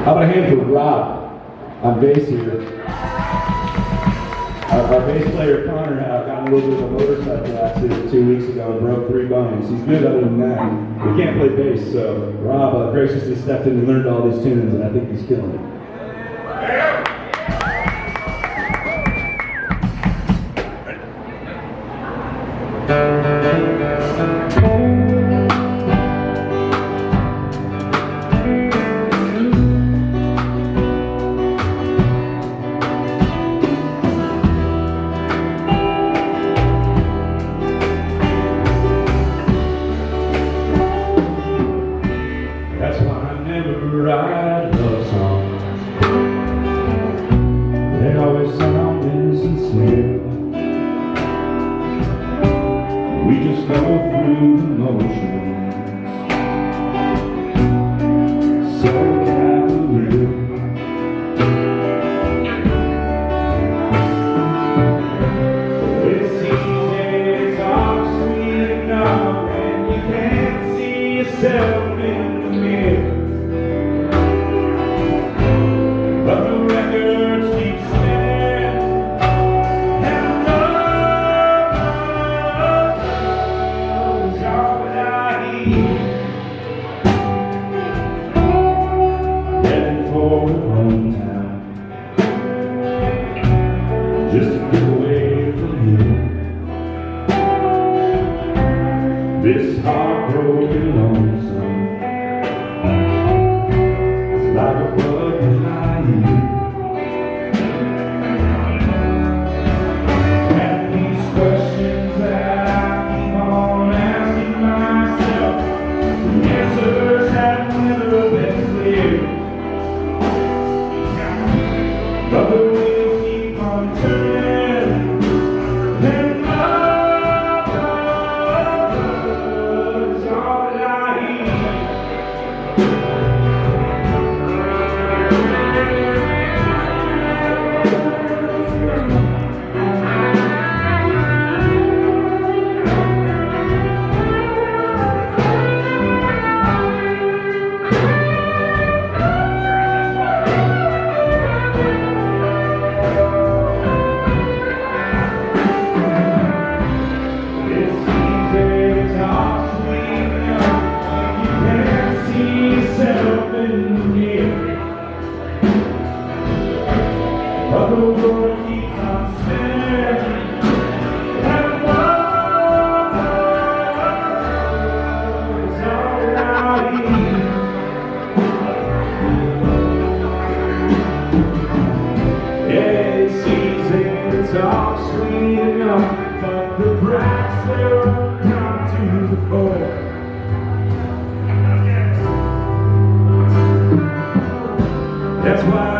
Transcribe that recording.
How about a hand for Rob on bass here? Our bass player Connor got in a little bit of a motorcycle accident 2 weeks ago and broke 3 bones. He's good other than that. He can't play bass, so Rob graciously stepped in and learned all these tunes, and I think he's killing it. Write love songs. They always sound insincere. We just go through the motions, so cavalier. It's easy to talk sweet enough when you can't see yourself in the mirror. But the records keep spinning, and love is all that I hear. Heading for the hometown, just to get away from here. This heartbroken lonesome is like a bug in my ear. And these questions that I keep on asking myself, the answers have never been clear. But the wheels keep on turning, and love is all that I hear. But the world keeps on spinning, and love is all I need. Yeah, it's easy to talk sweet enough, but the brats never come to the fore. That's why